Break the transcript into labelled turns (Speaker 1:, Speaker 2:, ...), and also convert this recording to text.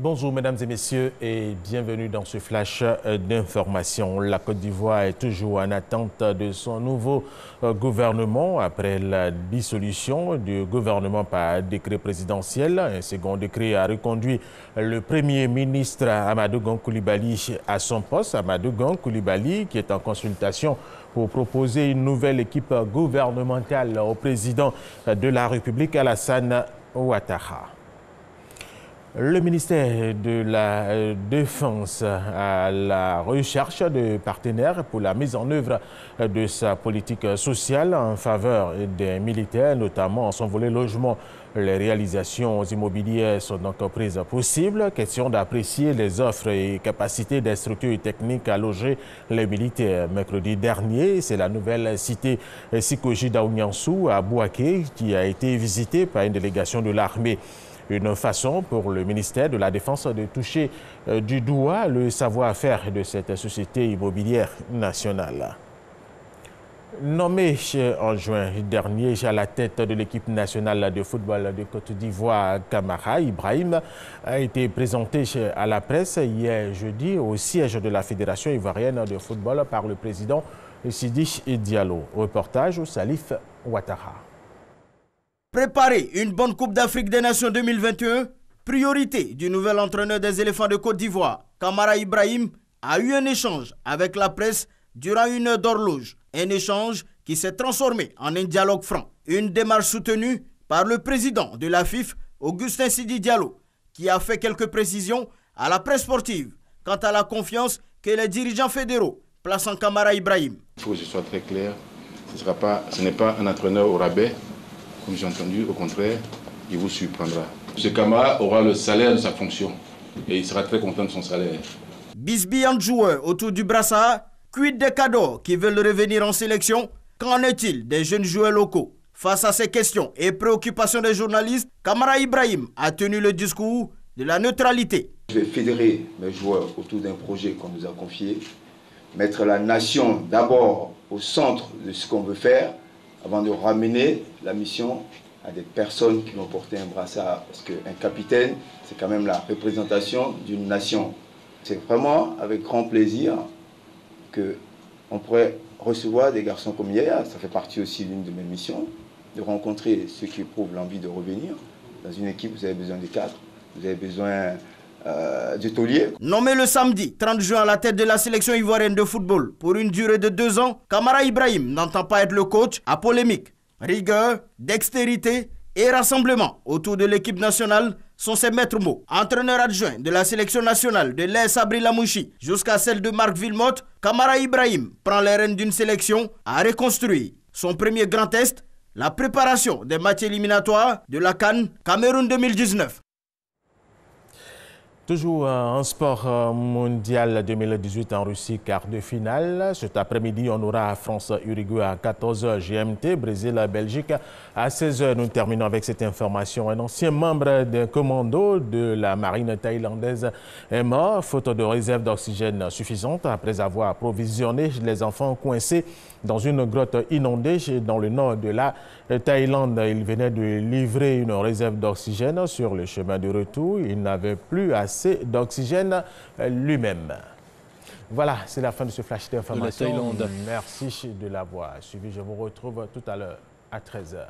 Speaker 1: Bonjour mesdames et messieurs et bienvenue dans ce flash d'information. La Côte d'Ivoire est toujours en attente de son nouveau gouvernement après la dissolution du gouvernement par décret présidentiel. Un second décret a reconduit le premier ministre Amadou Gon Coulibaly à son poste. Amadou Gon Coulibaly qui est en consultation pour proposer une nouvelle équipe gouvernementale au président de la République Alassane Ouattara. Le ministère de la Défense à la recherche de partenaires pour la mise en œuvre de sa politique sociale en faveur des militaires, notamment en son volet logement. Les réalisations immobilières sont donc prises possibles. Question d'apprécier les offres et capacités des structures techniques à loger les militaires. Mercredi dernier, c'est la nouvelle cité Sikoji Daouniansou à Bouaké qui a été visitée par une délégation de l'armée. Une façon pour le ministère de la Défense de toucher du doigt le savoir-faire de cette société immobilière nationale. Nommé en juin dernier à la tête de l'équipe nationale de football de Côte d'Ivoire, Kamara Ibrahim a été présenté à la presse hier jeudi au siège de la Fédération ivoirienne de football par le président Sidi Diallo. Reportage au Salif Ouattara.
Speaker 2: Préparer une bonne Coupe d'Afrique des Nations 2021, priorité du nouvel entraîneur des éléphants de Côte d'Ivoire, Kamara Ibrahim, a eu un échange avec la presse durant une heure d'horloge. Un échange qui s'est transformé en un dialogue franc. Une démarche soutenue par le président de la FIF, Augustin Sidi Diallo, qui a fait quelques précisions à la presse sportive quant à la confiance que les dirigeants fédéraux placent en Kamara Ibrahim.
Speaker 3: Il faut que je sois très clair, ce n'est pas un entraîneur au rabais. Comme j'ai entendu, au contraire, il vous surprendra. Ce Kamara aura le salaire de sa fonction et il sera très content de son salaire.
Speaker 2: Bisbillant joueurs autour du brassard, quid des cadors qui veulent revenir en sélection? Qu'en est-il des jeunes joueurs locaux? Face à ces questions et préoccupations des journalistes, Kamara Ibrahim a tenu le discours de la neutralité.
Speaker 4: Je vais fédérer mes joueurs autour d'un projet qu'on nous a confié, mettre la nation d'abord au centre de ce qu'on veut faire, avant de ramener la mission à des personnes qui vont porter un brassard. Parce qu'un capitaine, c'est quand même la représentation d'une nation. C'est vraiment avec grand plaisir qu'on pourrait recevoir des garçons comme Yaya. Ça fait partie aussi d'une de mes missions, de rencontrer ceux qui éprouvent l'envie de revenir. Dans une équipe, vous avez besoin de cadres, vous avez besoin du taulier.
Speaker 2: Nommé le samedi 30 juin à la tête de la sélection ivoirienne de football pour une durée de 2 ans, Kamara Ibrahim n'entend pas être le coach à polémique. Rigueur, dextérité et rassemblement autour de l'équipe nationale sont ses maîtres mots. Entraîneur adjoint de la sélection nationale de l'AS Sabri Lamouchi jusqu'à celle de Marc Wilmotte, Kamara Ibrahim prend les rênes d'une sélection à reconstruire. Son premier grand test, la préparation des matchs éliminatoires de la CAN Cameroun 2019.
Speaker 1: Toujours en sport mondial 2018 en Russie, quart de finale. Cet après-midi, on aura France-Uruguay à 14h GMT, Brésil-Belgique à 16h. Nous terminons avec cette information. Un ancien membre d'un commando de la marine thaïlandaise est mort, faute de réserve d'oxygène suffisante, après avoir approvisionné les enfants coincés dans une grotte inondée dans le nord de la Thaïlande. Il venait de livrer une réserve d'oxygène sur le chemin de retour. Il n'avait plus assez d'oxygène lui-même. Voilà, c'est la fin de ce flash d'information. Merci de l'avoir suivi. Je vous retrouve tout à l'heure à 13h.